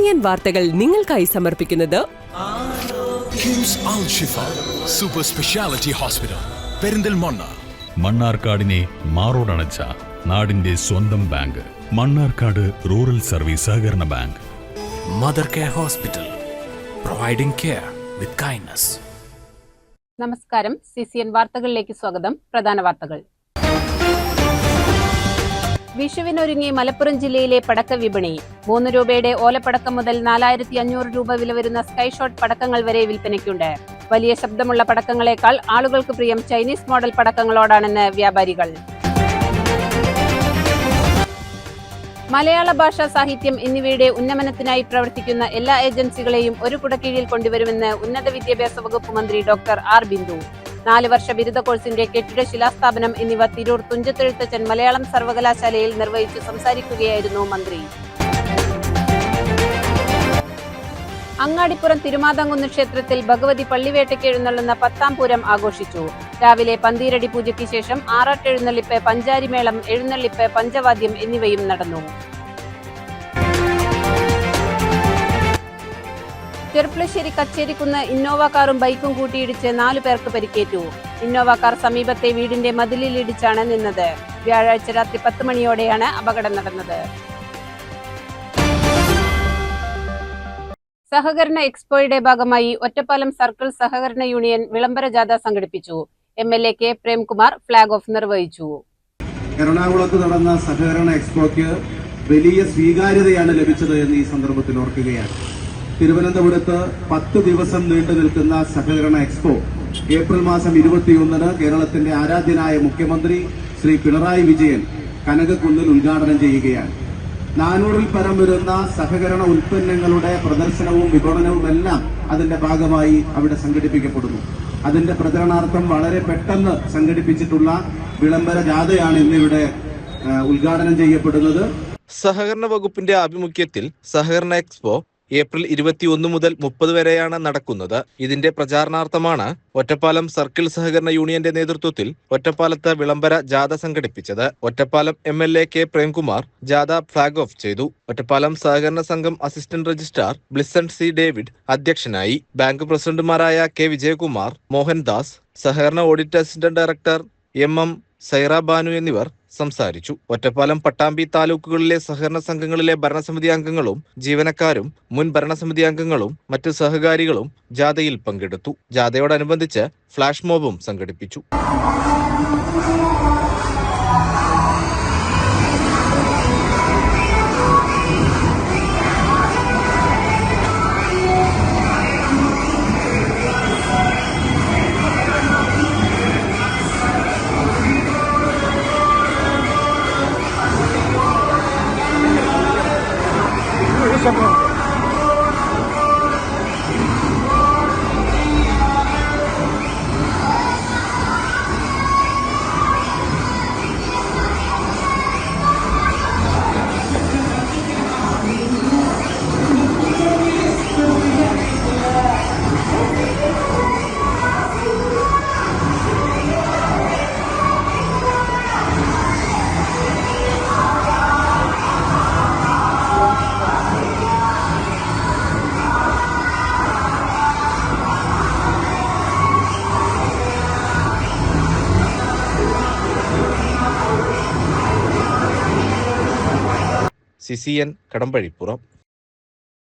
CCN വാർത്തകൾ നിങ്ങൾക്കായി സമർപ്പിക്കുന്നത് കിംസ് അൽ ഷിഫ സൂപ്പർ സ്പെഷ്യാലിറ്റി ഹോസ്പിറ്റൽ പെരിന്തൽമണ്ണ. മണ്ണാർക്കാടിനെ മാറോടണച്ച നാടിന്റെ സ്വന്തം ബാങ്ക് മണ്ണാർക്കാട് റൂറൽ സർവീസ് സഹകരണ bank. Mother care hospital, providing care with kindness. നമസ്കാരം. CCN വാർത്തകളിലേക്ക് സ്വാഗതം. പ്രധാന വാർത്തകൾ. വിഷുവിനൊരുങ്ങി മലപ്പുറം ജില്ലയിലെ പടക്ക വിപണി. 3 രൂപയുടെ ഓലപ്പടക്കം മുതൽ 4500 രൂപ വില വരുന്ന സ്കൈഷോട്ട് പടക്കങ്ങൾ വരെ വിൽപ്പനയ്ക്കുണ്ട്. വലിയ ശബ്ദമുള്ള പടക്കങ്ങളെക്കാൾ ആളുകൾക്ക് പ്രിയം ചൈനീസ് മോഡൽ പടക്കങ്ങളോടാണെന്ന് വ്യാപാരികൾ. മലയാള ഭാഷ, സാഹിത്യം എന്നിവയുടെ ഉന്നമനത്തിനായി പ്രവർത്തിക്കുന്ന എല്ലാ ഏജൻസികളെയും ഒരു കുടക്കീഴിൽ കൊണ്ടുവരുമെന്ന് ഉന്നത വിദ്യാഭ്യാസ വകുപ്പ് മന്ത്രി ഡോക്ടർ ആർ ബിന്ദു. 4 വർഷ ബിരുദ കോഴ്സിന്റെ കെട്ടിട ശിലാസ്ഥാപനം എന്നിവ തിരൂർ തുഞ്ചത്തെഴുത്തച്ഛൻ മലയാളം സർവകലാശാലയിൽ നിർവഹിച്ചു സംസാരിക്കുകയായിരുന്നു മന്ത്രി. അങ്ങാടിപ്പുറം തിരുമാതാംകുന്ന് ക്ഷേത്രത്തിൽ ഭഗവതി പള്ളിവേട്ടയ്ക്ക് എഴുന്നള്ളുന്ന 10ാം പൂരം ആഘോഷിച്ചു. രാവിലെ പന്തീരടി പൂജയ്ക്ക് ശേഷം ആറാട്ടെഴുന്നള്ളിപ്പ്, പഞ്ചാരിമേളം, എഴുന്നള്ളിപ്പ്, പഞ്ചവാദ്യം എന്നിവയും നടന്നു. ചെർപ്പളശ്ശേരി കച്ചേരിക്കുന്ന് ഇന്നോവ കാറും ബൈക്കും കൂട്ടിയിടിച്ച് 4 പേർക്ക് പരിക്കേറ്റു. ഇന്നോവ കാർ സമീപത്തെ വീടിന്റെ മതിലിലിടിച്ചാണ് നിന്നത്. വ്യാഴാഴ്ച രാത്രി 10 മണിയോടെയാണ് അപകടം നടന്നത്. സഹകരണ എക്സ്പോയുടെ ഭാഗമായി ഒറ്റപ്പാലം സർക്കിൾ സഹകരണ യൂണിയൻ വിളംബര ജാഥ സംഘടിപ്പിച്ചു. MLA K Premkumar flag off നിർവഹിച്ചു. എറണാകുളത്ത് നടന്ന സഹകരണ എക്സ്പോയ്ക്ക് വലിയ സ്വീകാര്യതയാണ് ലഭിച്ചത് എന്ന് ഈ സന്ദർഭത്തിൽ ഓർക്കുകയാണ്. തിരുവനന്തപുരത്ത് 10 ദിവസം നീണ്ടു നിൽക്കുന്ന സഹകരണ എക്സ്പോ ഏപ്രിൽ മാസം 21-ന് കേരളത്തിന്റെ ആരാധ്യനായ മുഖ്യമന്ത്രി ശ്രീ പിണറായി വിജയൻ കനകക്കുന്നിൽ ഉദ്ഘാടനം ചെയ്യുകയാണ്. 400-ൽ പരം വരുന്ന സഹകരണ ഉൽപ്പന്നങ്ങളുടെ പ്രദർശനവും വിപണനവും എല്ലാം അതിന്റെ ഭാഗമായി അവിടെ സംഘടിപ്പിക്കപ്പെടുന്നു. അതിന്റെ പ്രചരണാർത്ഥം വളരെ പെട്ടെന്ന് സംഘടിപ്പിച്ചിട്ടുള്ള വിളംബര ജാഥയാണ് ഇന്നിവിടെ ഉദ്ഘാടനം ചെയ്യപ്പെടുന്നത്. സഹകരണ വകുപ്പിന്റെ ആഭിമുഖ്യത്തിൽ സഹകരണ എക്സ്പോ ഏപ്രിൽ 21 മുതൽ 30 വരെയാണ് നടക്കുന്നത്. ഇതിന്റെ പ്രചാരണാർത്ഥമാണ് ഒറ്റപ്പാലം സർക്കിൾ സഹകരണ യൂണിയന്റെ നേതൃത്വത്തിൽ ഒറ്റപ്പാലത്ത് വിളംബര ജാഥ സംഘടിപ്പിച്ചത്. ഒറ്റപ്പാലം MLA കെ പ്രേംകുമാർ ജാഥ ഫ്ളാഗ് ഓഫ് ചെയ്തു. ഒറ്റപ്പാലം സഹകരണ സംഘം assistant registrar Blisson C David അധ്യക്ഷനായി. ബാങ്ക് പ്രസിഡന്റുമാരായ കെ വിജയകുമാർ, മോഹൻദാസ്, സഹകരണ audit assistant director MM Saira Banu എന്നിവർ സംസാരിച്ചു. ഒറ്റപ്പാലം, പട്ടാമ്പി താലൂക്കുകളിലെ സഹകരണ സംഘങ്ങളിലെ ഭരണസമിതി അംഗങ്ങളും ജീവനക്കാരും മുൻ ഭരണസമിതി അംഗങ്ങളും മറ്റു സഹകാരികളും ജാഥയിൽ പങ്കെടുത്തു. ജാഥയോടനുബന്ധിച്ച് ഫ്ലാഷ് മോബും സംഘടിപ്പിച്ചു. CCN കടമ്പഴിപ്പുറം.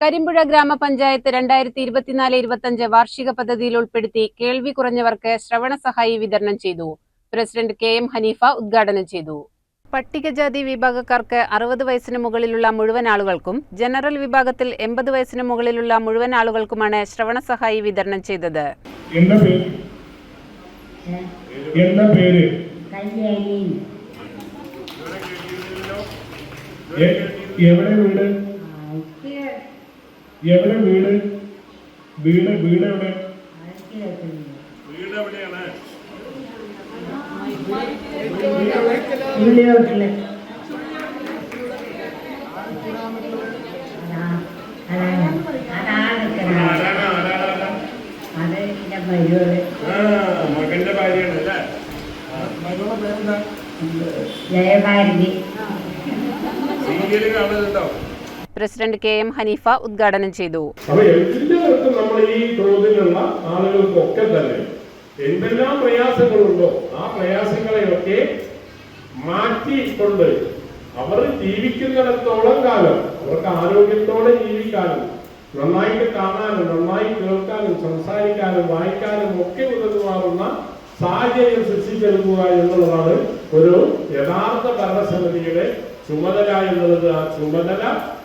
കരിമ്പുഴ ഗ്രാമപഞ്ചായത്ത് 2024-25 വാർഷിക പദ്ധതിയിൽ ഉൾപ്പെടുത്തി കേൾവി കുറഞ്ഞവർക്ക് ശ്രവണ സഹായി വിതരണം ചെയ്തു. പ്രസിഡന്റ് KM ഹനീഫ ഉദ്ഘാടനം ചെയ്തു. പട്ടികജാതി വിഭാഗക്കാർക്ക് 60 വയസ്സിന് മുകളിലുള്ള മുഴുവൻ ആളുകൾക്കും ജനറൽ വിഭാഗത്തിൽ 80 വയസ്സിന് മുകളിലുള്ള മുഴുവൻ ആളുകൾക്കുമാണ് ശ്രവണ സഹായി വിതരണം ചെയ്തത്. എവിടെ വീട്? എവിടെ വീട്? വീട് വീട് എവിടെ? വീട് എവിടെയാണ്? മകന്റെ ഭാര്യയാണ് അല്ലേ? മകളുടെ പേരെന്താ? ജയഭാരതി. പ്രസിഡന്റ് KM ഹനീഫ ഉദ്ഘാടനം ചെയ്തു. അപ്പൊ എല്ലാവർക്കും നമ്മൾ ഈ തോതിലുള്ള ആളുകൾക്കൊക്കെ തന്നെ എന്തെല്ലാം പ്രയാസങ്ങളുണ്ടോ ആ പ്രയാസങ്ങളെയൊക്കെ മാറ്റിക്കൊണ്ട് അവർ ജീവിക്കുന്നിടത്തോളം കാലം അവർക്ക് ആരോഗ്യത്തോടെ ജീവിക്കാനും നന്നായിട്ട് കാണാനും നന്നായി കേൾക്കാനും സംസാരിക്കാനും വായിക്കാനും ഒക്കെ ഉതകുമാറുന്ന സാഹചര്യം സൃഷ്ടിച്ചെടുക്കുക എന്നുള്ളതാണ് ഒരു യഥാർത്ഥ ഭരണസമിതിയുടെ ചുമതല എന്നുള്ളത്. ആ ചുമതല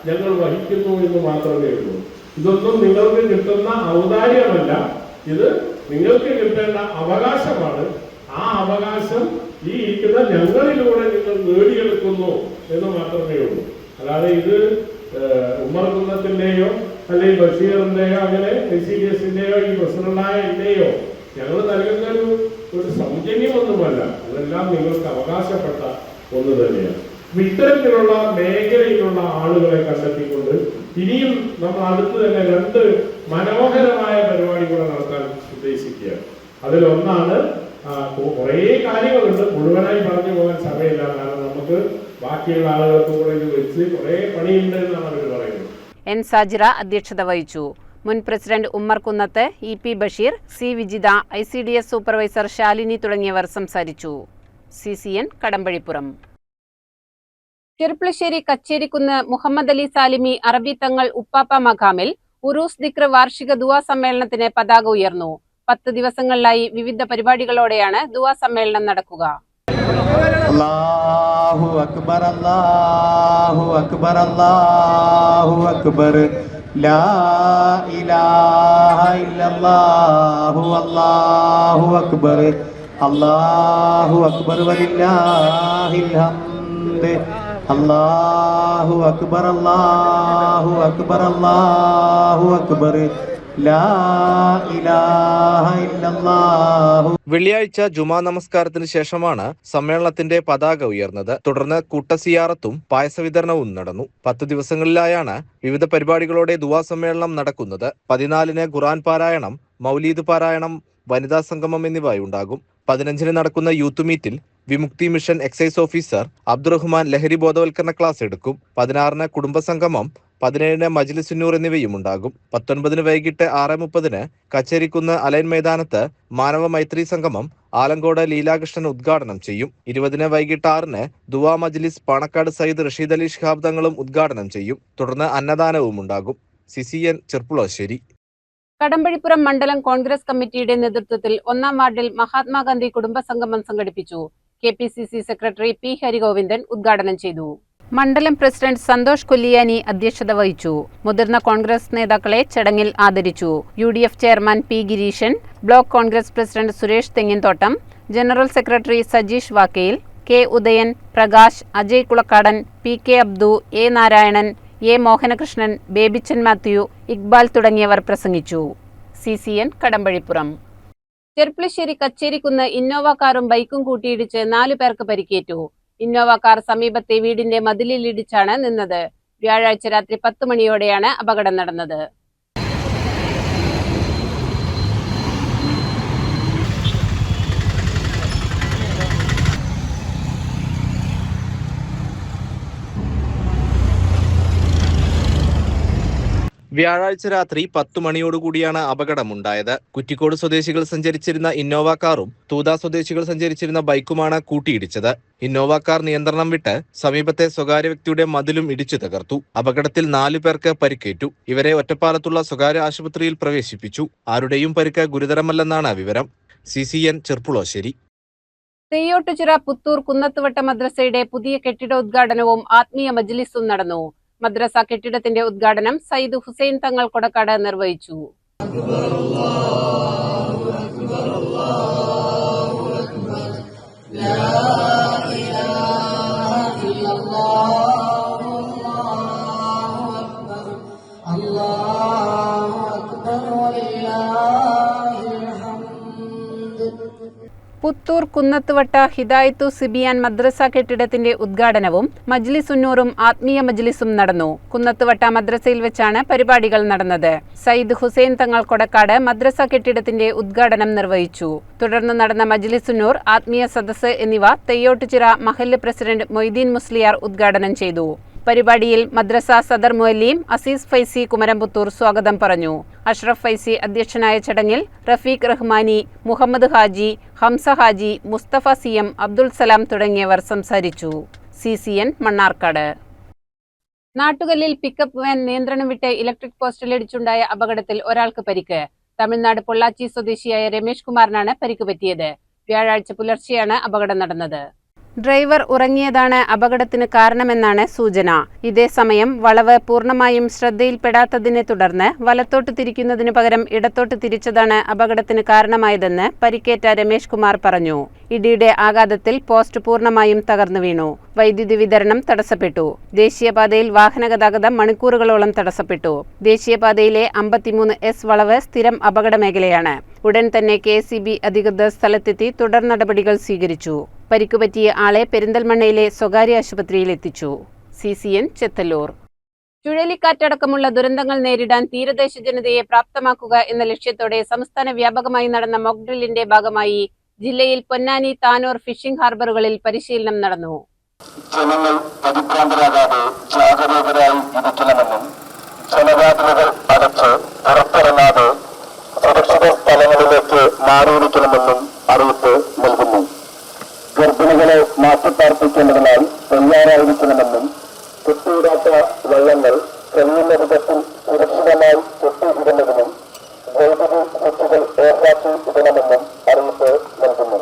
ഞങ്ങൾ വഹിക്കുന്നു എന്ന് മാത്രമേ ഉള്ളൂ. ഇതൊന്നും നിങ്ങൾക്ക് കിട്ടുന്ന ഔദാര്യമല്ല, ഇത് നിങ്ങൾക്ക് കിട്ടേണ്ട അവകാശമാണ്. ആ അവകാശം ഈ ഇരിക്കുന്ന ഞങ്ങളിലൂടെ നിങ്ങൾ നേടിയെടുക്കുന്നു എന്ന് മാത്രമേ ഉള്ളൂ. അല്ലാതെ ഇത് ഉമ്മർ കുന്നത്തിന്റെയോ അല്ലെങ്കിൽ ബഷീറിന്റെയോ അങ്ങനെ SCDSന്റെയോ ഈ പ്രസിഡന്റായ എന്റെയോ ഞങ്ങൾ നൽകുന്ന ഒരു സൗജന്യമൊന്നുമല്ല. ഇതെല്ലാം നിങ്ങൾക്ക് അവകാശപ്പെട്ട ഒന്ന് തന്നെയാണ്. ഇത്തരത്തിലുള്ള മേഖലയിലുള്ള ആളുകളെ കണ്ടെത്തിക്കൊണ്ട് ഇനിയും നമ്മൾ അടുത്ത് തന്നെ 2 മനോഹരമായ പരിപാടികൾ നടത്താൻ ഉദ്ദേശിക്കുകയാണ്. അതിലൊന്നാണ് കുറേ കാര്യങ്ങളുണ്ട്, മുഴുവനായി പറഞ്ഞു പോകാൻ സമയമില്ല. കാരണം നമുക്ക് ബാക്കിയുള്ള ആളുകൾക്ക് കൂടെ ഇത് വെച്ച് കുറേ പണിയുണ്ട് എന്നാണ് അവർ പറയുന്നത്. N. സാജിറ അധ്യക്ഷത വഹിച്ചു. മുൻ പ്രസിഡന്റ് ഉമ്മർ കുന്നത്ത്, EP Basheer, C. Vijitha, ICDS supervisor Shalini തുടങ്ങിയവർ സംസാരിച്ചു. CCN കടമ്പഴിപ്പുറം. ചെറുപ്പളശ്ശേരി കച്ചേരിക്കുന്ന് മുഹമ്മദ് അലി സാലിമി അറബി തങ്ങൾ ഉപ്പാപ്പ മഖാമിൽ ഉറൂസ് ദിക്ർ വാർഷിക ദുആ സമ്മേളനത്തിന് പതാക ഉയർന്നു. 10 ദിവസങ്ങളിലായി വിവിധ പരിപാടികളോടെയാണ് ദുആ സമ്മേളനം നടക്കുക. അല്ലാഹു അക്ബർ അല്ലാഹു അക്ബർ അല്ലാഹു അക്ബർ ലാ ഇലാഹ ഇല്ലല്ലാഹു അല്ലാഹു അക്ബർ അല്ലാഹു അക്ബർ വലില്ലാഹിൽ ഹംദ് അല്ലാഹു അക്ബർ അല്ലാഹു അക്ബർ അല്ലാഹു അക്ബർ ലാ ഇലാഹ ഇല്ലല്ലാഹു. വെള്ളിയാഴ്ച ജുമാ നമസ്കാരത്തിന് ശേഷമാണ് സമ്മേളനത്തിന്റെ പതാക ഉയർന്നത്. തുടർന്ന് കൂട്ടസിയാറത്തും പായസ വിതരണവും നടന്നു. 10 ദിവസങ്ങളിലായാണ് വിവിധ പരിപാടികളോടെ ദുആ സമ്മേളനം നടക്കുന്നത്. 14-ന് ഖുർആൻ പാരായണം, മൗലീദ് പാരായണം, വനിതാ സംഗമം എന്നിവയുണ്ടാകും. 15-ന് നടക്കുന്ന യൂത്ത് മീറ്റിൽ വിമുക്തി മിഷൻ എക്സൈസ് ഓഫീസർ അബ്ദുറഹ്മാൻ ലഹരി ബോധവൽക്കരണ ക്ലാസ് എടുക്കും. 16-ന് കുടുംബസംഗമം, 17-ന് മജ്ലിസുന്നൂർ എന്നിവയും ഉണ്ടാകും. 19-ന് വൈകിട്ട് 6:30-ന് കച്ചേരിക്കുന്ന് അലൈൻ മൈതാനത്ത് മാനവ മൈത്രി സംഗമം ആലങ്കോട് ലീലാകൃഷ്ണൻ ഉദ്ഘാടനം ചെയ്യും. 20-ന് വൈകിട്ട് 6-ന് ദുആ മജ്ലിസ് പാണക്കാട് സയ്യിദ് റഷീദ് അലി ശിഹാബ് തങ്ങളും ഉദ്ഘാടനം ചെയ്യും. തുടർന്ന് അന്നദാനവും ഉണ്ടാകും. CCN ചെറുപ്പളശ്ശേരി. കടമ്പഴിപ്പുറം മണ്ഡലം കോൺഗ്രസ് കമ്മിറ്റിയുടെ നേതൃത്വത്തിൽ 1-ാം വാർഡിൽ മഹാത്മാഗാന്ധി കുടുംബസംഗമം സംഘടിപ്പിച്ചു. KPCC secretary P. ഹരിഗോവിന്ദൻ ഉദ്ഘാടനം ചെയ്തു. മണ്ഡലം പ്രസിഡന്റ് സന്തോഷ് കൊല്ലിയാനി അധ്യക്ഷത വഹിച്ചു. മുതിർന്ന കോൺഗ്രസ് നേതാക്കളെ ചടങ്ങിൽ ആദരിച്ചു. UDF chairman P. Gireeshan, block Congress president Suresh Thenginthottam, general secretary Sajeesh Vakkayil, K. Udayan, Prakash, Ajay Kulakkadan, PK Abdu, A. Narayanan, A. Mohanakrishnan, Babychan Mathew, Iqbal തുടങ്ങിയവർ പ്രസംഗിച്ചു. CCN കടമ്പഴിപ്പുറം. ചെറുപ്പളശ്ശേരി കച്ചേരിക്കുന്ന് ഇന്നോവ കാറും ബൈക്കും കൂട്ടിയിടിച്ച് 4 പേർക്ക് പരിക്കേറ്റു. ഇന്നോവ കാർ സമീപത്തെ വീടിന്റെ മതിലിലിടിച്ചാണ് നിന്നത്. വ്യാഴാഴ്ച രാത്രി 10 മണിയോടെയാണ് അപകടം നടന്നത്. വ്യാഴാഴ്ച രാത്രി 10 മണിയോടുകൂടിയാണ് അപകടമുണ്ടായത്. കുറ്റിക്കോട് സ്വദേശികൾ സഞ്ചരിച്ചിരുന്ന ഇന്നോവ കാറും തൂത സ്വദേശികൾ സഞ്ചരിച്ചിരുന്ന ബൈക്കുമാണ് കൂട്ടിയിടിച്ചത്. ഇന്നോവ കാർ നിയന്ത്രണം വിട്ട് സമീപത്തെ സ്വകാര്യ വ്യക്തിയുടെ മതിലും ഇടിച്ചു തകർത്തു. അപകടത്തിൽ 4 പേർക്ക് പരിക്കേറ്റു. ഇവരെ ഒറ്റപ്പാലത്തുള്ള സ്വകാര്യ ആശുപത്രിയിൽ പ്രവേശിപ്പിച്ചു. ആരുടെയും പരിക്ക് ഗുരുതരമല്ലെന്നാണ് വിവരം. CCN ചെറുപ്പളശ്ശേരി. തെയ്യോട്ടുചിറ പുത്തൂർ കുന്നത്തുവട്ട മദ്രസയുടെ പുതിയ കെട്ടിട ഉദ്ഘാടനവും ആത്മീയ മജ്ലിസും നടന്നു. മദ്രസ കെട്ടിടത്തിന്റെ ഉദ്ഘാടനം സയ്യിദ് ഹുസൈൻ തങ്ങൾ കൊടക്കാട് നിർവഹിച്ചു. പുത്തൂർ കുന്നത്തുവട്ട ഹിദായത്തു സിബിയാൻ മദ്രസ കെട്ടിടത്തിന്റെ ഉദ്ഘാടനവും മജ്ലിസുന്നൂറും ആത്മീയ മജ്ലിസും നടന്നു. കുന്നത്തുവട്ട മദ്രസയിൽ വെച്ചാണ് പരിപാടികൾ നടന്നത്. സയ്യിദ് ഹുസൈൻ തങ്ങൾ കൊടക്കാട് മദ്രസ കെട്ടിടത്തിന്റെ ഉദ്ഘാടനം നിർവഹിച്ചു. തുടർന്ന് നടന്ന മജ്ലിസുന്നൂർ, ആത്മീയ സദസ്സ് എന്നിവ തെയ്യോട്ടുചിറ മഹല്ല് പ്രസിഡന്റ് മൊയ്തീൻ മുസ്ലിയാർ ഉദ്ഘാടനം ചെയ്തു. പരിപാടിയിൽ മദ്രസ സദർ മുഅല്ലിം അസീസ് ഫൈസി കുമരംപുത്തൂർ സ്വാഗതം പറഞ്ഞു. അഷ്റഫ് ഫൈസി അധ്യക്ഷനായ ചടങ്ങിൽ റഫീഖ് റഹ്മാനി, മുഹമ്മദ് ഹാജി, ഹംസ ഹാജി, മുസ്തഫ സിഎം, അബ്ദുൽ സലാം തുടങ്ങിയവർ സംസാരിച്ചു. CCN മണ്ണാർക്കാട്. നാട്ടുകല്ലിൽ പിക്കപ്പ് വാൻ നിയന്ത്രണം വിട്ട് ഇലക്ട്രിക് പോസ്റ്റിലിടിച്ചുണ്ടായ അപകടത്തിൽ ഒരാൾക്ക് പരിക്ക്. തമിഴ്നാട് പൊള്ളാച്ചി സ്വദേശിയായ രമേഷ് കുമാറിനാണ് പരിക്ക് പറ്റിയത്. വ്യാഴാഴ്ച പുലർച്ചെയാണ് അപകടം നടന്നത്. ഡ്രൈവർ ഉറങ്ങിയതാണ് അപകടത്തിന് കാരണമെന്നാണ് സൂചന. ഇതേസമയം വളവ് പൂർണ്ണമായും ശ്രദ്ധയിൽപ്പെടാത്തതിനെ തുടർന്ന് വലത്തോട്ട് തിരിക്കുന്നതിനു പകരം ഇടത്തോട്ട് തിരിച്ചതാണ് അപകടത്തിന് കാരണമായതെന്ന് പരിക്കേറ്റ രമേഷ് കുമാർ പറഞ്ഞു. ഇടിയുടെ ആഘാതത്തിൽ പോസ്റ്റ് പൂർണ്ണമായും തകർന്നു വീണു. വൈദ്യുതി വിതരണം തടസ്സപ്പെട്ടു. ദേശീയപാതയിൽ വാഹന ഗതാഗതം മണിക്കൂറുകളോളം തടസ്സപ്പെട്ടു. ദേശീയപാതയിലെ 53S വളവ് സ്ഥിരം അപകട മേഖലയാണ്. ഉടൻ തന്നെ KSEB അധികൃതർ സ്ഥലത്തെത്തി തുടർ നടപടികൾ സ്വീകരിച്ചു. പരിക്കുപറ്റിയ ആളെ പെരിന്തൽമണ്ണയിലെ സ്വകാര്യ ആശുപത്രിയിൽ എത്തിച്ചു. CCN ചെത്തല്ലൂർ. ചുഴലിക്കാറ്റടക്കമുള്ള ദുരന്തങ്ങൾ നേരിടാൻ തീരദേശ ജനതയെ പ്രാപ്തമാക്കുക എന്ന ലക്ഷ്യത്തോടെ സംസ്ഥാന വ്യാപകമായി നടന്ന മോക്ക് ഡ്രില്ലിന്റെ ഭാഗമായി ജില്ലയിൽ പൊന്നാനി, താനൂർ ഫിഷിംഗ് ഹാർബറുകളിൽ പരിശീലനം നടന്നു. ജനങ്ങൾ പരിഭ്രാന്തരാകാതെ ജാഗരൂകരായി ഇരിക്കണമെന്നും ജനവാതിലുകൾ അടച്ച് പുറത്തിറങ്ങാതെ സുരക്ഷിത സ്ഥലങ്ങളിലേക്ക് മാറിയിരിക്കണമെന്നും അറിയിപ്പ് നൽകുന്നു. ഗർഭിണികളെ മാറ്റിപ്പാർപ്പിക്കേണ്ടതിനാൽ തയ്യാറായിരിക്കണമെന്നും കെട്ടിയിടാത്ത വള്ളങ്ങൾ കഴിയുന്ന വിധത്തിൽ സുരക്ഷിതമായി കെട്ടിയിടുന്നതിനും വൈദ്യുതി സ്വിച്ചുകൾ ഓഫാക്കി ഇടണമെന്നും അറിയിപ്പ് നൽകുന്നു.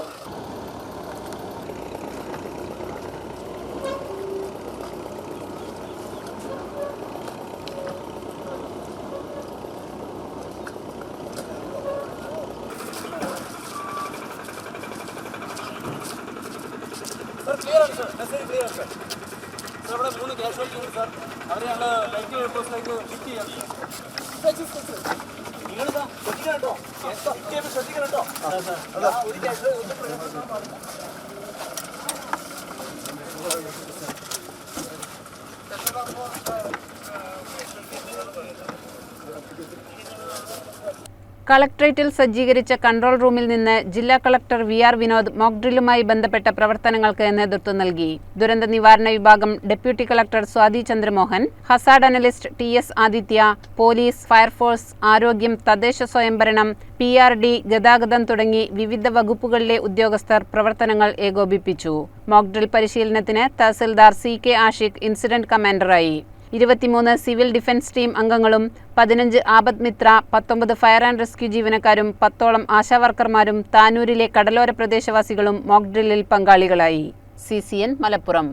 കളക്ട്രേറ്റിൽ സജ്ജീകരിച്ച കൺട്രോൾ റൂമിൽ നിന്ന് ജില്ലാ കളക്ടർ VR വിനോദ് മോക്ക് ഡ്രില്ലുമായി ബന്ധപ്പെട്ട പ്രവർത്തനങ്ങൾക്ക് നേതൃത്വം നൽകി. ദുരന്ത നിവാരണ വിഭാഗം deputy collector Swathi Chandramohan, hazard analyst TS Aditya, police, fire force, ആരോഗ്യം, തദ്ദേശ സ്വയംഭരണം, PRD, ഗതാഗതം തുടങ്ങി വിവിധ വകുപ്പുകളിലെ ഉദ്യോഗസ്ഥർ പ്രവർത്തനങ്ങൾ ഏകോപിപ്പിച്ചു. മോക്ക് ഡ്രിൽ പരിശീലനത്തിന് തഹസിൽദാർ CK ആഷിഖ് ഇൻസിഡന്റ് കമാൻഡറായി. 23 സിവിൽ ഡിഫൻസ് ടീം അംഗങ്ങളും 15 Aapda Mitra, 19 fire and rescue ജീവനക്കാരും 10ഓളം ആശാവർക്കർമാരും താനൂരിലെ കടലോര പ്രദേശവാസികളും മോക്ക് ഡ്രില്ലിൽ പങ്കാളികളായി. CCN മലപ്പുറം.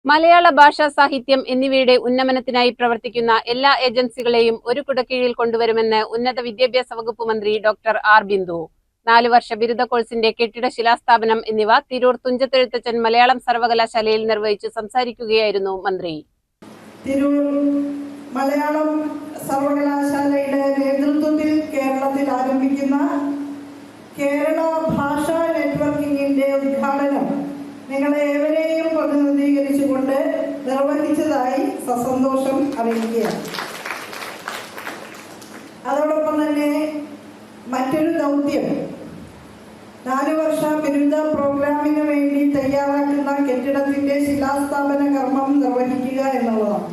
മലയാള ഭാഷാ, സാഹിത്യം എന്നിവയുടെ ഉന്നമനത്തിനായി പ്രവർത്തിക്കുന്ന എല്ലാ ഏജൻസികളെയും ഒരു കുടക്കീഴിൽ കൊണ്ടുവരുമെന്ന് ഉന്നത വിദ്യാഭ്യാസ വകുപ്പ് മന്ത്രി ഡോക്ടർ R ബിന്ദു. 4 വർഷ ബിരുദ കോഴ്സിന്റെ കെട്ടിട ശിലാസ്ഥാപനം എന്നിവ തിരൂർ തുഞ്ചത്തെഴുത്തച്ഛൻ മലയാളം സർവകലാശാലയിൽ നിർവഹിച്ച് സംസാരിക്കുകയായിരുന്നു മന്ത്രി. തിരൂർ മലയാളം സർവകലാശാലയുടെ നേതൃത്വത്തിൽ കേരളത്തിൽ ആരംഭിക്കുന്ന കേരള ഭാഷാ നെറ്റ്വർക്കിംഗിന്റെ ഉദ്ഘാടനം നിങ്ങളെ ഏവരെയും പ്രതിനിധീകരിച്ചുകൊണ്ട് നിർവഹിച്ചതായി സസന്തോഷം അറിയിക്കുകയാണ്. അതോടൊപ്പം തന്നെ മറ്റൊരു ദൗത്യം 4 വർഷ ബിരുദ പ്രോഗ്രാമിന് വേണ്ടി തയ്യാറാക്കുന്ന കെട്ടിടത്തിന്റെ ശിലാസ്ഥാപന കർമ്മം നിർവഹിക്കുക എന്നുള്ളതാണ്.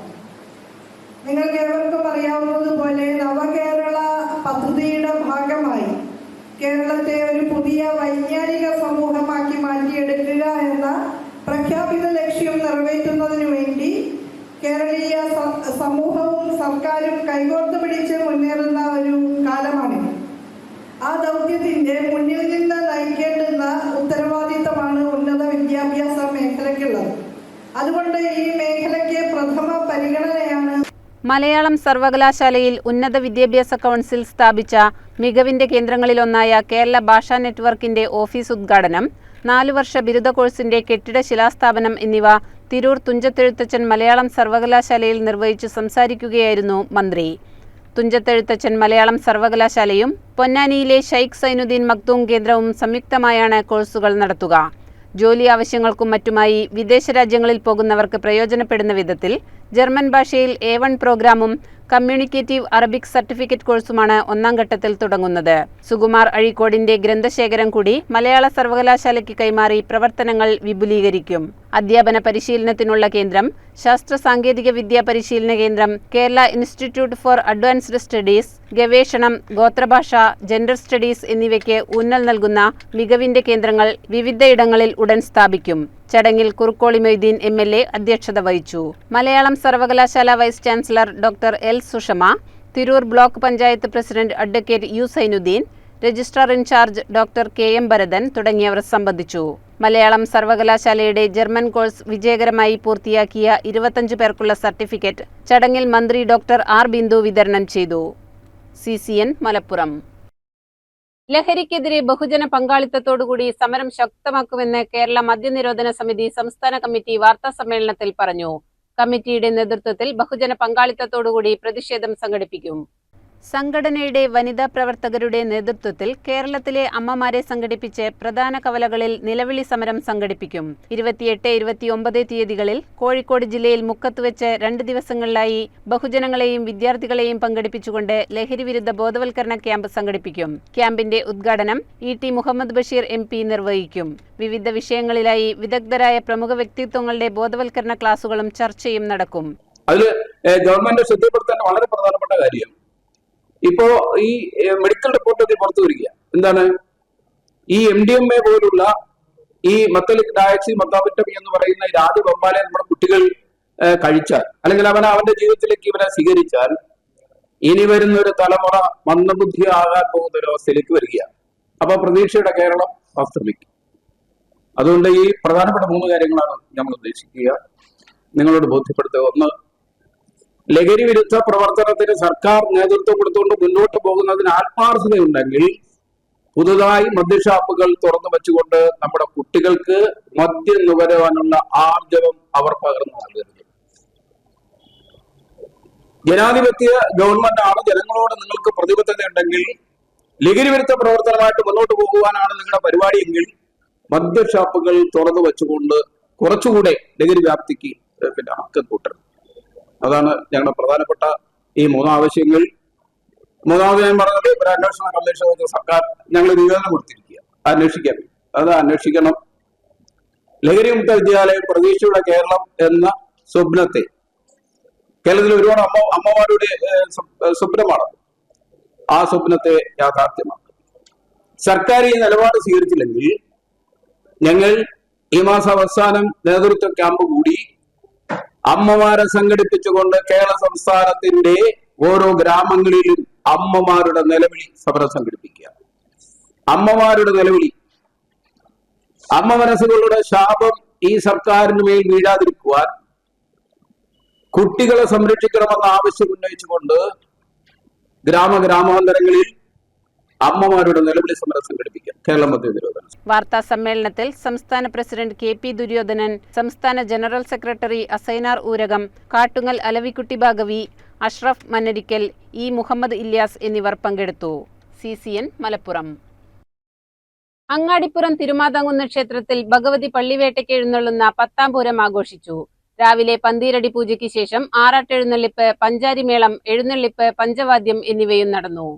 നിങ്ങൾക്ക് ഏവർക്കും അറിയാവുന്നതുപോലെ നവകേരള പദ്ധതിയുടെ ഭാഗമായി കേരളത്തെ ഒരു പുതിയ വൈജ്ഞാനിക സമൂഹമാക്കി മാറ്റിയെടുക്കുക എന്ന പ്രഖ്യാപിത ലക്ഷ്യം നിറവേറ്റുന്നതിനു വേണ്ടി കേരളീയ സമൂഹവും സർക്കാരും കൈകോർത്ത് പിടിച്ച് മുന്നേറുന്ന ഒരു കാലമാണിത്. ആ ദൗത്യത്തിന്റെ മുന്നിൽ നിന്ന് നയിക്കേണ്ടുന്ന ഉത്തരവാദിത്തമാണ് ഉന്നത വിദ്യാഭ്യാസ മേഖലയ്ക്കുള്ളത്. അതുകൊണ്ട് ഈ മേഖലയ്ക്ക് പ്രഥമ പരിഗണനയാണ്. മലയാളം സർവകലാശാലയിൽ ഉന്നത വിദ്യാഭ്യാസ കൗൺസിൽ സ്ഥാപിച്ച മികവിന്റെ കേന്ദ്രങ്ങളിലൊന്നായ കേരള ഭാഷാ നെറ്റ്വർക്കിന്റെ ഓഫീസ് ഉദ്ഘാടനം, 4 വർഷ ബിരുദ കോഴ്സിന്റെ കെട്ടിട ശിലാസ്ഥാപനം എന്നിവ തിരൂർ തുഞ്ചത്തെഴുത്തച്ഛൻ മലയാളം സർവകലാശാലയിൽ നിർവഹിച്ച് സംസാരിക്കുകയായിരുന്നു മന്ത്രി. തുഞ്ചത്തെഴുത്തച്ഛൻ മലയാളം സർവകലാശാലയും പൊന്നാനിയിലെ ഷൈഖ് സൈനുദ്ദീൻ മക്തൂം കേന്ദ്രവും സംയുക്തമായാണ് കോഴ്സുകൾ നടത്തുക. ജോലി ആവശ്യങ്ങൾക്കും മറ്റുമായി വിദേശ രാജ്യങ്ങളിൽ പോകുന്നവർക്ക് പ്രയോജനപ്പെടുന്ന വിധത്തിൽ ജർമ്മൻ ഭാഷയിൽ A1 പ്രോഗ്രാമും കമ്മ്യൂണിക്കേറ്റീവ് അറബിക് സർട്ടിഫിക്കറ്റ് കോഴ്സുമാണ് ഒന്നാം ഘട്ടത്തിൽ തുടങ്ങുന്നത്. സുകുമാർ അഴീക്കോടിന്റെ ഗ്രന്ഥശേഖരം കൂടി മലയാള സർവകലാശാലയ്ക്ക് കൈമാറി പ്രവർത്തനങ്ങൾ വിപുലീകരിക്കും. അധ്യാപന പരിശീലനത്തിനുള്ള കേന്ദ്രം, ശാസ്ത്ര സാങ്കേതിക വിദ്യാ പരിശീലന കേന്ദ്രം, Kerala institute for advanced studies, ഗവേഷണം, ഗോത്രഭാഷ, ജെൻഡർ സ്റ്റഡീസ് എന്നിവയ്ക്ക് ഊന്നൽ നൽകുന്ന മികവിന്റെ കേന്ദ്രങ്ങൾ വിവിധയിടങ്ങളിൽ ഉടൻ സ്ഥാപിക്കും. ചടങ്ങിൽ കുറുക്കോളി മൊയ്തീൻ MLA അധ്യക്ഷത വഹിച്ചു. മലയാളം സർവകലാശാല vice chancellor doctor L. Sushama, Tirur block panchayat president advocate U. Zainuddin, registrar in charge doctor KM. Bharathan തുടങ്ങിയവർ സംബന്ധിച്ചു. മലയാളം സർവകലാശാലയുടെ ജർമ്മൻ കോഴ്സ് വിജയകരമായി പൂർത്തിയാക്കിയ 25 പേർക്കുള്ള സർട്ടിഫിക്കറ്റ് ചടങ്ങിൽ മന്ത്രി ഡോക്ടർ R. ബിന്ദു വിതരണം ചെയ്തു. CCN മലപ്പുറം. ലഹരിക്കെതിരെ ബഹുജന പങ്കാളിത്തത്തോടുകൂടി സമരം ശക്തമാക്കുമെന്ന് കേരള മദ്യനിരോധന സമിതി സംസ്ഥാന കമ്മിറ്റി വാർത്താസമ്മേളനത്തിൽ പറഞ്ഞു. കമ്മിറ്റിയുടെ നേതൃത്വത്തിൽ ബഹുജന പങ്കാളിത്തത്തോടുകൂടി പ്രതിഷേധം സംഘടിപ്പിക്കും. സംഘടനയുടെ വനിതാ പ്രവർത്തകരുടെ നേതൃത്വത്തിൽ കേരളത്തിലെ അമ്മമാരെ സംഘടിപ്പിച്ച് പ്രധാന കവലകളിൽ നിലവിളി സമരം സംഘടിപ്പിക്കും. 28, 29 തീയതികളിൽ കോഴിക്കോട് ജില്ലയിൽ മുക്കത്ത് വെച്ച് 2 ദിവസങ്ങളിലായി ബഹുജനങ്ങളെയും വിദ്യാർത്ഥികളെയും പങ്കെടുപ്പിച്ചുകൊണ്ട് ലഹരിവിരുദ്ധ ബോധവൽക്കരണ ക്യാമ്പ് സംഘടിപ്പിക്കും. ക്യാമ്പിന്റെ ഉദ്ഘാടനം ET മുഹമ്മദ് ബഷീർ MP നിർവഹിക്കും. വിവിധ വിഷയങ്ങളിലായി വിദഗ്ധരായ പ്രമുഖ വ്യക്തിത്വങ്ങളുടെ ബോധവൽക്കരണ ക്ലാസുകളും ചർച്ചയും നടക്കും. അതിൽ ഗവൺമെന്റ് ശ്രദ്ധപ്പെടുത്തേണ്ട വളരെ പ്രധാനപ്പെട്ട കാര്യം, ഇപ്പോ ഈ മെഡിക്കൽ റിപ്പോർട്ട് പുറത്തു വരിക എന്താണ്, ഈ MDMA പോലുള്ള ഈ മെത്തലിക് ഡയോക്സി മെത്താംഫെറ്റമിൻ എന്ന് പറയുന്ന ഈ രാജ ബൊമ്പാലെ നമ്മുടെ കുട്ടികൾ കഴിച്ചാൽ, അല്ലെങ്കിൽ അവന്റെ ജീവിതത്തിലേക്ക് ഇവരെ സ്വീകരിച്ചാൽ ഇനി വരുന്ന ഒരു തലമുറ മന്ദബുദ്ധി ആകാൻ പോകുന്ന ഒരു അവസ്ഥയിലേക്ക് വരിക. അപ്പൊ പ്രതീക്ഷയുടെ കേരളം അസ്തമിക്കും. അതുകൊണ്ട് ഈ പ്രധാനപ്പെട്ട 3 കാര്യങ്ങളാണ് നമ്മൾ ഉദ്ദേശിക്കുക, നിങ്ങളോട് ബോധ്യപ്പെടുത്തുക. ഒന്ന്, ലഹരി വിരുദ്ധ പ്രവർത്തനത്തിന് സർക്കാർ നേതൃത്വം കൊടുത്തുകൊണ്ട് മുന്നോട്ട് പോകുന്നതിന് ആത്മാർത്ഥതയുണ്ടെങ്കിൽ പുതുതായി മദ്യഷാപ്പുകൾ തുറന്നു വെച്ചുകൊണ്ട് നമ്മുടെ കുട്ടികൾക്ക് മദ്യം നുകരുവാനുള്ള ആർജവം അവർ പകർന്നു നൽകരുത്. ജനാധിപത്യ ഗവൺമെന്റാണ്, ജനങ്ങളോട് നിങ്ങൾക്ക് പ്രതിബദ്ധതയുണ്ടെങ്കിൽ, ലഹരി വിരുദ്ധ പ്രവർത്തനമായിട്ട് മുന്നോട്ട് പോകുവാനാണ് നിങ്ങളുടെ പരിപാടിയെങ്കിൽ മദ്യഷാപ്പുകൾ തുറന്നു വെച്ചുകൊണ്ട് കുറച്ചുകൂടെ ലഹരി വ്യാപ്തിക്ക് ആക്കം കൂട്ടരുത്. അതാണ് ഞങ്ങളുടെ പ്രധാനപ്പെട്ട ഈ 3 ആവശ്യങ്ങൾ. മൂന്നാമത് ഞാൻ പറഞ്ഞത്, ഒരു അന്വേഷണ കമ്മീഷൻ സർക്കാർ ഞങ്ങൾ നിവേദനം കൊടുത്തിരിക്കുക, അന്വേഷിക്കാൻ. അത് അന്വേഷിക്കണം. ലഹരി മുക്ത വിദ്യാലയം, പ്രതീക്ഷയുടെ കേരളം എന്ന സ്വപ്നത്തെ, കേരളത്തിൽ ഒരുപാട് അമ്മമാരുടെ സ്വപ്നമാണ്, ആ സ്വപ്നത്തെ യാഥാർത്ഥ്യമാക്കും. സർക്കാർ ഈ നിലപാട് സ്വീകരിച്ചില്ലെങ്കിൽ ഞങ്ങൾ ഈ മാസം അവസാനം നേതൃത്വ ക്യാമ്പ് കൂടി അമ്മമാരെ സംഘടിപ്പിച്ചുകൊണ്ട് കേരള സംസ്ഥാനത്തിന്റെ ഓരോ ഗ്രാമങ്ങളിലും അമ്മമാരുടെ നിലവിളി സമരം സംഘടിപ്പിക്കുക. അമ്മമാരുടെ നിലവിളി, അമ്മ മനസ്സുകളുടെ ശാപം ഈ സർക്കാരിന് മേൽ വീഴാതിരിക്കുവാൻ കുട്ടികളെ സംരക്ഷിക്കണമെന്ന ആവശ്യം ഉന്നയിച്ചുകൊണ്ട് ഗ്രാമാന്തരങ്ങളിൽ അമ്മമാരുടെ നിലവിളി സമരം സംഘടിപ്പിക്കാം. കേരള മദ്യനിരോധന. വാർത്താ സമ്മേളനത്തിൽ സംസ്ഥാന പ്രസിഡന്റ് KP ദുര്യോധനൻ, സംസ്ഥാന general secretary Asainar Urakam, Kattungal Alavikutty Bhagavi, Ashraf Mannarikkal, E. Muhammad Ilyas എന്നിവർ പങ്കെടുത്തു. CCN മലപ്പുറം. അങ്ങാടിപ്പുറം തിരുമാതാംകുന്ന് ക്ഷേത്രത്തിൽ ഭഗവതി പള്ളിവേട്ടയ്ക്ക് എഴുന്നള്ളുന്ന 10ാം പൂരം ആഘോഷിച്ചു. രാവിലെ പന്തീരടി പൂജയ്ക്ക് ശേഷം ആറാട്ടെഴുന്നള്ളിപ്പ്, പഞ്ചാരിമേളം, എഴുന്നള്ളിപ്പ്, പഞ്ചവാദ്യം എന്നിവയും നടന്നു.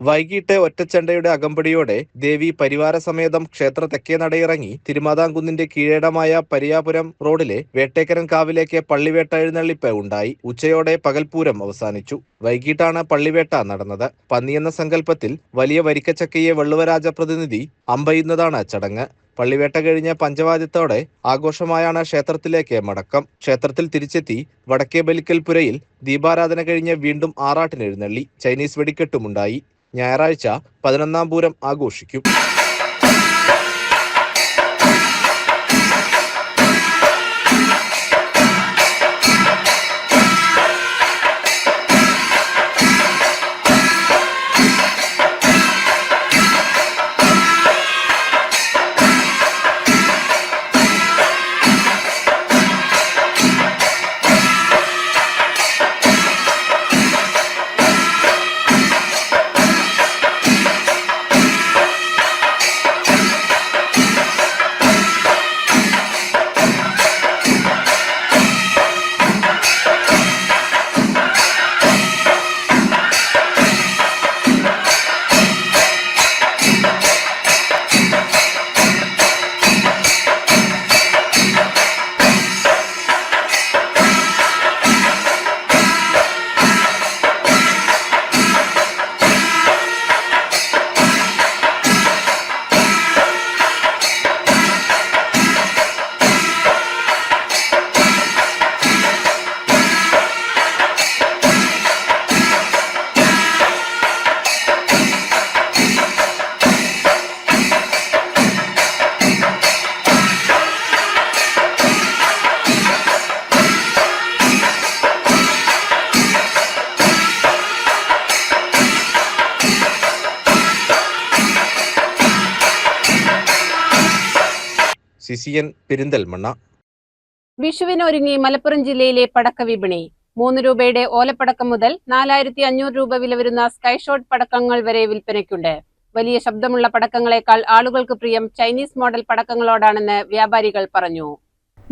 വൈകിട്ട് ഒറ്റച്ചണ്ടയുടെ അകമ്പടിയോടെ ദേവി പരിവാര സമേതം ക്ഷേത്ര തെക്കേ നടയിറങ്ങി തിരുമാതാംകുന്നിന്റെ കീഴേടമായ പരിയാപുരം റോഡിലെ വേട്ടേക്കരൻ കാവിലേക്ക് പള്ളിവേട്ട എഴുന്നള്ളിപ്പ് ഉണ്ടായി. ഉച്ചയോടെ പകൽപൂരം അവസാനിച്ചു. വൈകിട്ടാണ് പള്ളിവേട്ട നടന്നത്. പന്നിയെന്ന സങ്കല്പത്തിൽ വലിയ വരിക്കച്ചക്കയെ വെള്ളുവരാജ പ്രതിനിധി അമ്പയുന്നതാണ് ചടങ്ങ്. പള്ളിവേട്ട കഴിഞ്ഞ് പഞ്ചവാദ്യത്തോടെ ആഘോഷമായാണ് ക്ഷേത്രത്തിലേക്ക് മടക്കം. ക്ഷേത്രത്തിൽ തിരിച്ചെത്തി വടക്കേ ബലിക്കൽ പുരയിൽ ദീപാരാധന കഴിഞ്ഞ് വീണ്ടും ആറാട്ടിനെഴുന്നള്ളി. ചൈനീസ് വെടിക്കെട്ടുമുണ്ടായി. ഞായറാഴ്ച 11ാം പൂരം ആഘോഷിക്കും. CCN പെരിന്തൽമണ്ണ. വിഷുവിനൊരുങ്ങി മലപ്പുറം ജില്ലയിലെ പടക്ക വിപണി. 3 രൂപയുടെ ഓലപ്പടക്കം മുതൽ 4500 രൂപ വില വരുന്ന സ്കൈഷോട്ട് പടക്കങ്ങൾ വരെ വിൽപ്പനയ്ക്കുണ്ട്. വലിയ ശബ്ദമുള്ള പടക്കങ്ങളെക്കാൾ ആളുകൾക്ക് പ്രിയം ചൈനീസ് മോഡൽ പടക്കങ്ങളോടാണെന്ന് വ്യാപാരികൾ പറഞ്ഞു.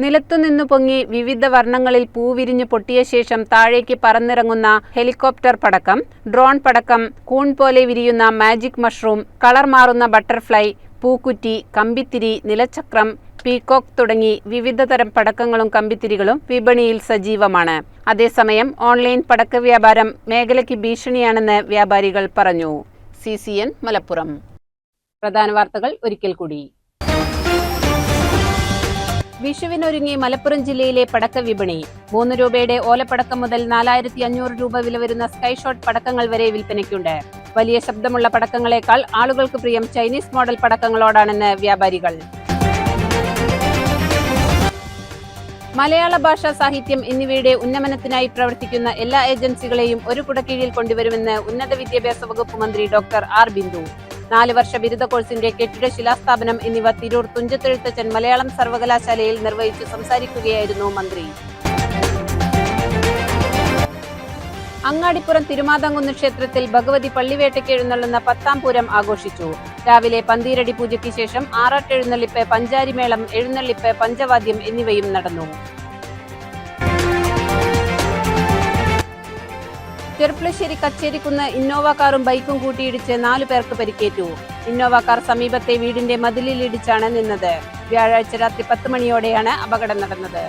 നിലത്തുനിന്നു പൊങ്ങി വിവിധ വർണ്ണങ്ങളിൽ പൂവിരിഞ്ഞു പൊട്ടിയ ശേഷം താഴേക്ക് പറന്നിറങ്ങുന്ന ഹെലികോപ്റ്റർ പടക്കം, ഡ്രോൺ പടക്കം, കൂൺ പോലെ വിരിയുന്ന മാജിക് മഷ്റൂം, കളർ മാറുന്ന ബട്ടർഫ്ലൈ, പൂക്കുറ്റി, കമ്പിത്തിരി, നിലച്ചക്രം, പീകോക്ക് തുടങ്ങി വിവിധ തരം പടക്കങ്ങളും കമ്പിത്തിരികളും വിപണിയിൽ സജീവമാണ്. അതേസമയം ഓൺലൈൻ പടക്ക വ്യാപാരം മേഖലയ്ക്ക് ഭീഷണിയാണെന്ന് വ്യാപാരികൾ പറഞ്ഞു. CCN മലപ്പുറം. പ്രധാന വാർത്തകൾ ഒരിക്കൽ കൂടി. വിഷുവിനൊരുങ്ങി മലപ്പുറം ജില്ലയിലെ പടക്ക വിപണി. 3 രൂപയുടെ ഓലപ്പടക്കം മുതൽ 4500 രൂപ വില വരുന്ന സ്കൈഷോട്ട് പടക്കങ്ങൾ വരെ വിൽപ്പനയ്ക്കുണ്ട്. വലിയ ശബ്ദമുള്ള പടക്കങ്ങളെക്കാൾ ആളുകൾക്ക് പ്രിയം ചൈനീസ് മോഡൽ പടക്കങ്ങളോടാണെന്ന് വ്യാപാരികൾ. മലയാള ഭാഷ, സാഹിത്യം എന്നിവയുടെ ഉന്നമനത്തിനായി പ്രവർത്തിക്കുന്ന എല്ലാ ഏജൻസികളെയും ഒരു കുടക്കീഴിൽ കൊണ്ടുവരുമെന്ന് ഉന്നത വിദ്യാഭ്യാസ വകുപ്പ് മന്ത്രി ഡോക്ടർ ആർ ബിന്ദു. 4 വർഷ ബിരുദ കോഴ്സിന്റെ കെട്ടിട ശിലാസ്ഥാപനം എന്നിവ തിരൂർ തുഞ്ചത്തെഴുത്തച്ഛൻ മലയാളം സർവകലാശാലയിൽ നിർവഹിച്ചു സംസാരിക്കുകയായിരുന്നു മന്ത്രി. അങ്ങാടിപ്പുറം തിരുമാതാംകുന്ന് ക്ഷേത്രത്തിൽ ഭഗവതി പള്ളിവേട്ടയ്ക്ക് എഴുന്നള്ളുന്ന 10ാം പൂരം ആഘോഷിച്ചു. രാവിലെ പന്തീരടി പൂജയ്ക്ക് ശേഷം ആറാട്ടെഴുന്നള്ളിപ്പ്, പഞ്ചാരിമേളം, എഴുന്നള്ളിപ്പ്, പഞ്ചവാദ്യം എന്നിവയും നടന്നു. ചെർപ്പുളശ്ശേരി കച്ചേരിക്കുന്ന് ഇന്നോവ കാറും ബൈക്കും കൂട്ടിയിടിച്ച് 4 പേർക്ക് പരിക്കേറ്റു. ഇന്നോവ കാർ സമീപത്തെ വീടിന്റെ മതിലിൽ ഇടിച്ചാണ് നിന്നത്. വ്യാഴാഴ്ച രാത്രി 10 മണിയോടെയാണ് അപകടം നടന്നത്.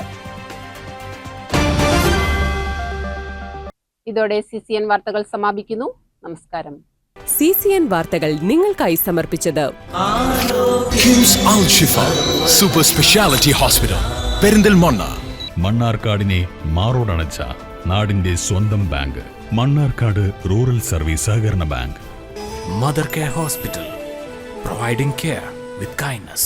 ഇതോടെ CCN വാർത്തകൾ സമാപിക്കുന്നു. നമസ്കാരം. CCN വാർത്തകൾ നിങ്ങൾക്കായി സമർപ്പിച്ചത് കിംസ് അൽ ഷിഫ സൂപ്പർ സ്പെഷ്യാലിറ്റി ഹോസ്പിറ്റൽ പെരിന്തൽമണ്ണ. മണ്ണാർക്കാടിനെ മാറോടണച്ച നാടിന്റെ സ്വന്തം ബാങ്ക് മണ്ണാർക്കാട് റൂറൽ സർവീസ് സഹകരണ bank. Mother Care Hospital, providing care with kindness.